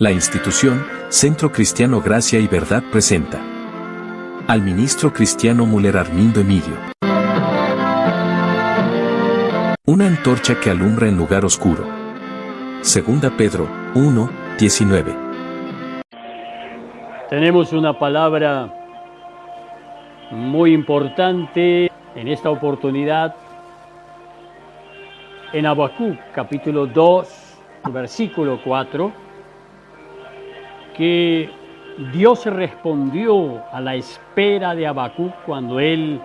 La institución Centro Cristiano Gracia y Verdad presenta al ministro cristiano Müller Armindo Emilio. Una antorcha que alumbra en lugar oscuro. Segunda Pedro 1:19. Tenemos una palabra muy importante en esta oportunidad en Habacuc, capítulo 2, versículo 4, que Dios respondió a la espera de Habacuc cuando él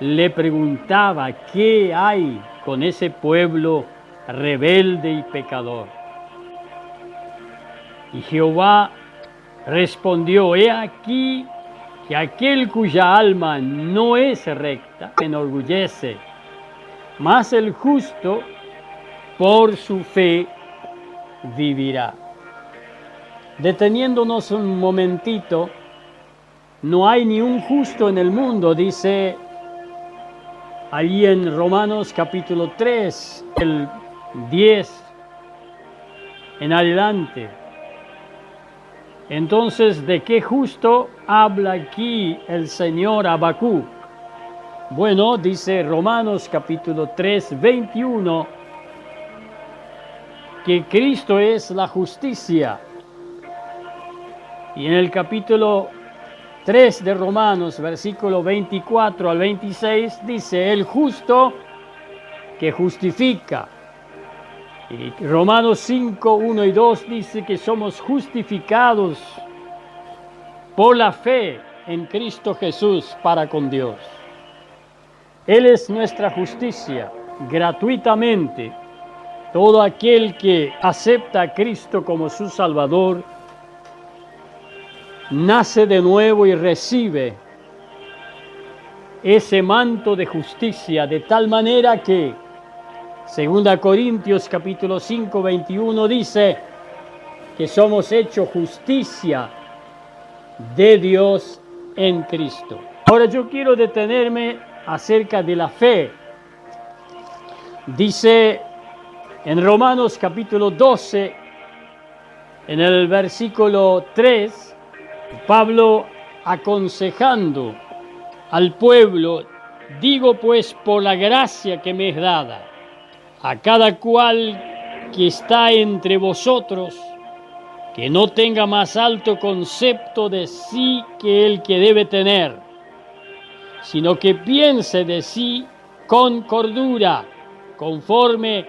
le preguntaba qué hay con ese pueblo rebelde y pecador. Y Jehová respondió: he aquí que aquel cuya alma no es recta se enorgullece, mas el justo por su fe vivirá. Deteniéndonos un momentito, no hay ni un justo en el mundo, dice allí en Romanos capítulo 3, el 10 en adelante. Entonces, ¿de qué justo habla aquí el Señor Habacuc? Bueno, dice Romanos capítulo 3, 21, que Cristo es la justicia. Y en el capítulo 3 de Romanos, versículo 24 al 26, dice: el justo que justifica. Y Romanos 5, 1 y 2 dice que somos justificados por la fe en Cristo Jesús para con Dios. Él es nuestra justicia gratuitamente. Todo aquel que acepta a Cristo como su Salvador nace de nuevo y recibe ese manto de justicia, de tal manera que 2 Corintios capítulo 5, 21 dice que somos hechos justicia de Dios en Cristo. Ahora yo quiero detenerme acerca de la fe. Dice en Romanos capítulo 12, en el versículo 3, Pablo aconsejando al pueblo: digo pues por la gracia que me es dada, a cada cual que está entre vosotros, que no tenga más alto concepto de sí que el que debe tener, sino que piense de sí con cordura, conforme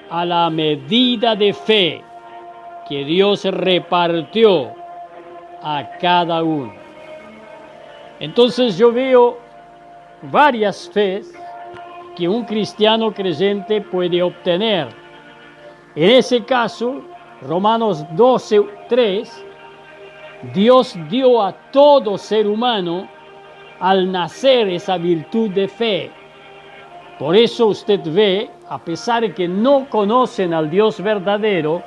a la medida de fe que Dios repartió a cada uno. Entonces yo veo varias fes que un cristiano creyente puede obtener. En ese caso, Romanos 12, 3, Dios dio a todo ser humano al nacer esa virtud de fe. Por eso usted ve, a pesar de que no conocen al Dios verdadero,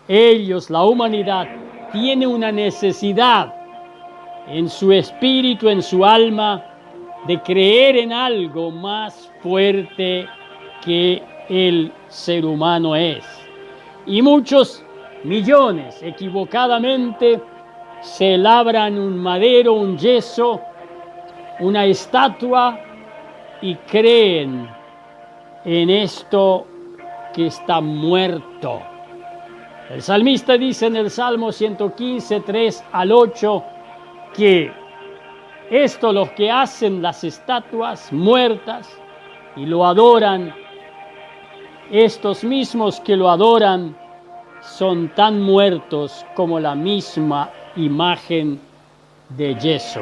ellos, la humanidad, tiene una necesidad en su espíritu, en su alma, de creer en algo más fuerte que el ser humano es. Y muchos millones equivocadamente se labran un madero, un yeso, una estatua y creen en esto que está muerto. El salmista dice en el Salmo 115, 3 al 8, que los que hacen las estatuas muertas y lo adoran, estos mismos que lo adoran son tan muertos como la misma imagen de yeso.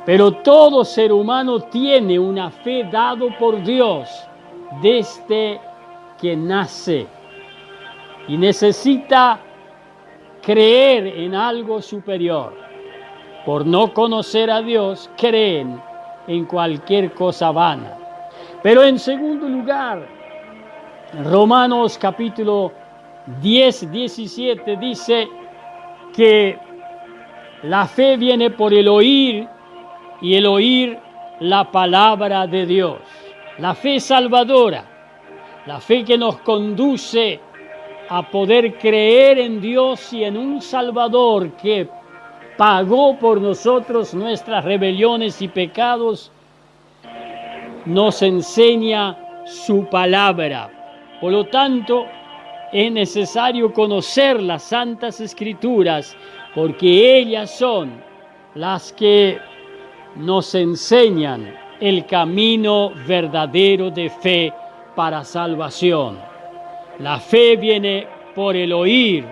Pero todo ser humano tiene una fe dado por Dios desde que nace y necesita creer en algo superior. Por no conocer a Dios, creen en cualquier cosa vana. Pero en segundo lugar, Romanos capítulo 10, 17 dice que la fe viene por el oír y el oír la palabra de Dios. La fe salvadora, la fe que nos conduce a poder creer en Dios y en un Salvador que pagó por nosotros nuestras rebeliones y pecados, nos enseña su palabra. Por lo tanto, es necesario conocer las Santas Escrituras, porque ellas son las que nos enseñan el camino verdadero de fe para salvación. La fe viene por el oír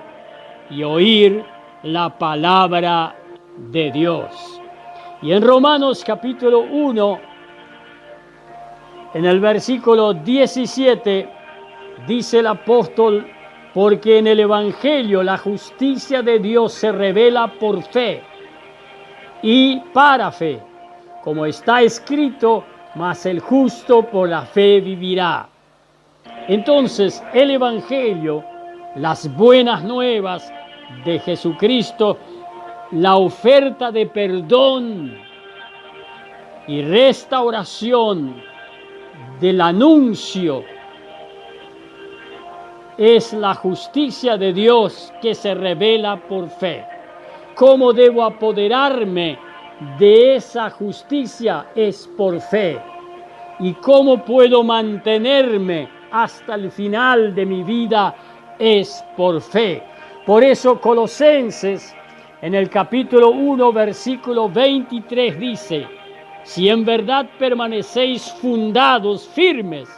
y oír la palabra de Dios. Y en Romanos capítulo 1, en el versículo 17, dice el apóstol: porque en el Evangelio la justicia de Dios se revela por fe y para fe, como está escrito, mas el justo por la fe vivirá. Entonces, el Evangelio, las buenas nuevas de Jesucristo, la oferta de perdón y restauración del anuncio, es la justicia de Dios que se revela por fe. ¿Cómo debo apoderarme de esa justicia? Es por fe. ¿Y cómo puedo mantenerme hasta el final de mi vida? Es por fe. Por eso Colosenses, en el capítulo 1, versículo 23, dice: si en verdad permanecéis fundados, firmes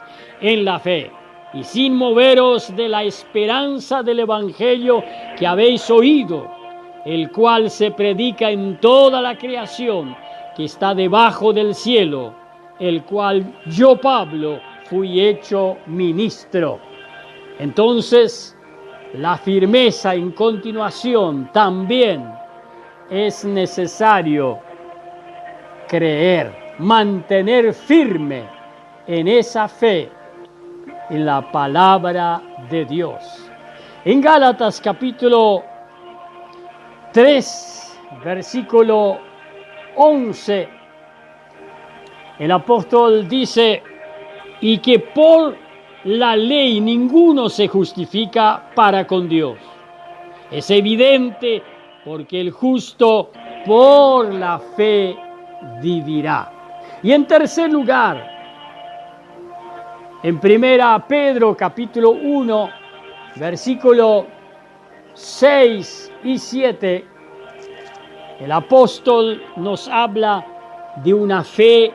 en la fe, y sin moveros de la esperanza del Evangelio que habéis oído, el cual se predica en toda la creación que está debajo del cielo, el cual yo, Pablo, fui hecho ministro. Entonces, la firmeza en continuación también es necesario creer, mantener firme en esa fe, en la palabra de Dios. En Gálatas capítulo 3, versículo 11, el apóstol dice: y que por la ley ninguno se justifica para con Dios. Es evidente, porque el justo por la fe vivirá. Y en tercer lugar, en 1 Pedro capítulo 1, versículo 6 y 7, el apóstol nos habla de una fe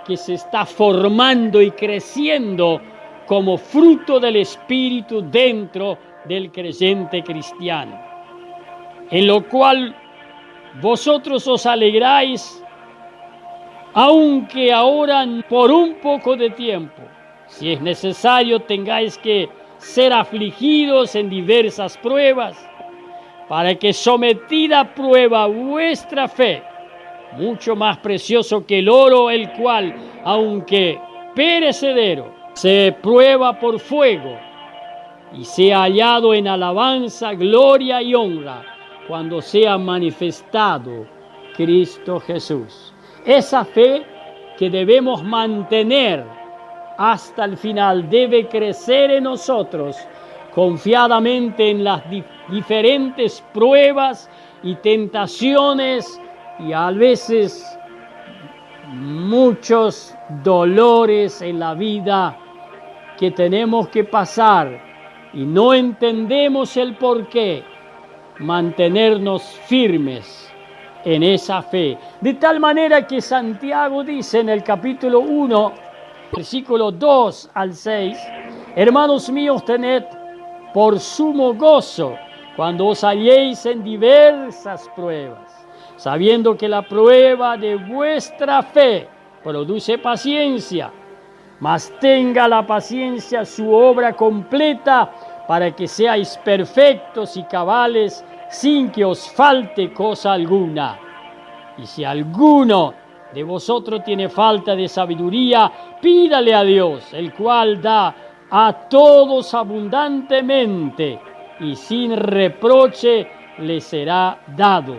que se está formando y creciendo como fruto del Espíritu dentro del creyente cristiano, en lo cual vosotros os alegráis, aunque ahora por un poco de tiempo, si es necesario, tengáis que ser afligidos en diversas pruebas, para que sometida a prueba vuestra fe, mucho más precioso que el oro, el cual, aunque perecedero, se prueba por fuego, y sea hallado en alabanza, gloria y honra, cuando sea manifestado Cristo Jesús. Esa fe que debemos mantener hasta el final debe crecer en nosotros confiadamente en las diferentes pruebas y tentaciones, y a veces muchos dolores en la vida que tenemos que pasar y no entendemos el porqué. Mantenernos firmes en esa fe, de tal manera que Santiago dice en el capítulo 1, versículo 2 al 6: hermanos míos, tened por sumo gozo cuando os halléis en diversas pruebas, sabiendo que la prueba de vuestra fe produce paciencia, mas tenga la paciencia su obra completa, para que seáis perfectos y cabales, sin que os falte cosa alguna. Y si alguno de vosotros tiene falta de sabiduría, pídale a Dios, el cual da a todos abundantemente, y sin reproche le será dado.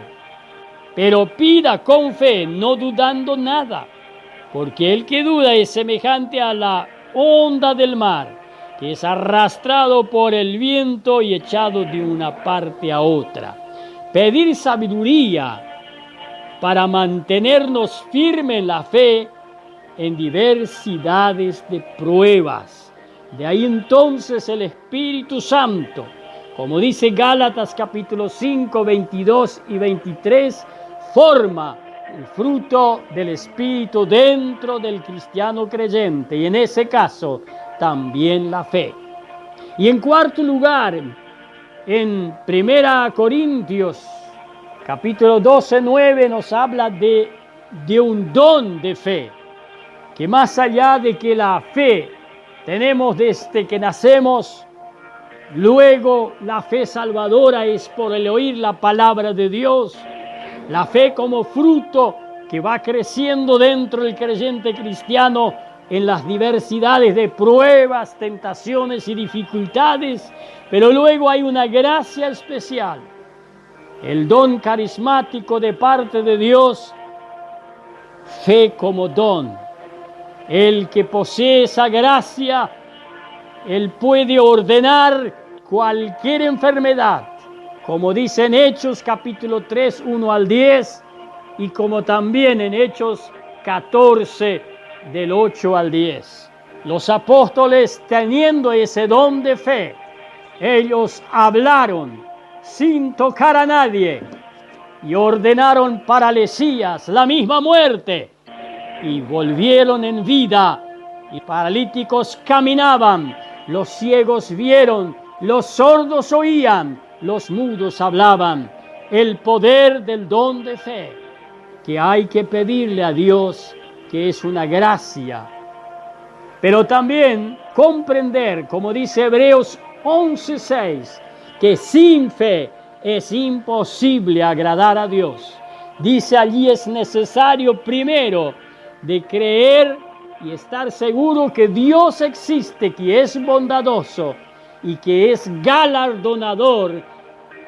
Pero pida con fe, no dudando nada, porque el que duda es semejante a la onda del mar, que es arrastrado por el viento y echado de una parte a otra. Pedir sabiduría para mantenernos firmes en la fe en diversidades de pruebas. De ahí entonces el Espíritu Santo, como dice Gálatas capítulo 5, 22 y 23, forma el fruto del Espíritu dentro del cristiano creyente, y en ese caso también la fe. Y en cuarto lugar, en 1 Corintios capítulo 12, 9 nos habla de un don de fe, que más allá de que la fe tenemos desde que nacemos, luego la fe salvadora es por el oír la palabra de Dios, la fe como fruto que va creciendo dentro del creyente cristiano en las diversidades de pruebas, tentaciones y dificultades, pero luego hay una gracia especial, el don carismático de parte de Dios, fe como don. El que posee esa gracia, él puede ordenar cualquier enfermedad, como dice en Hechos capítulo 3, 1 al 10, y como también en Hechos 14, del 8 al 10. Los apóstoles, teniendo ese don de fe, ellos hablaron sin tocar a nadie y ordenaron paralesías, la misma muerte, y volvieron en vida, y paralíticos caminaban, los ciegos vieron, los sordos oían, los mudos hablaban. El poder del don de fe, que hay que pedirle a Dios, que es una gracia. Pero también comprender, como dice Hebreos 11:6, que sin fe es imposible agradar a Dios. Dice allí es necesario primero de creer y estar seguro que Dios existe, que es bondadoso y que es galardonador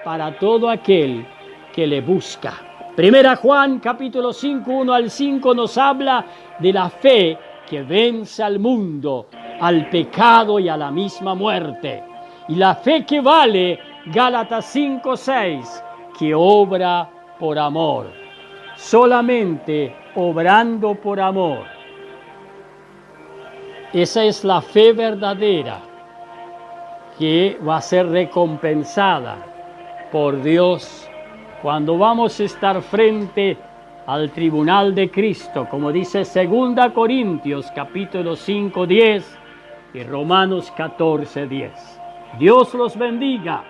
para todo aquel que le busca. Primera Juan capítulo 5, 1 al 5 nos habla de la fe que vence al mundo, al pecado y a la misma muerte. Y la fe que vale, Gálatas 5, 6, que obra por amor. Solamente obrando por amor. Esa es la fe verdadera que va a ser recompensada por Dios cuando vamos a estar frente al tribunal de Cristo, como dice 2 Corintios capítulo 5, 10 y Romanos 14, 10. Dios los bendiga.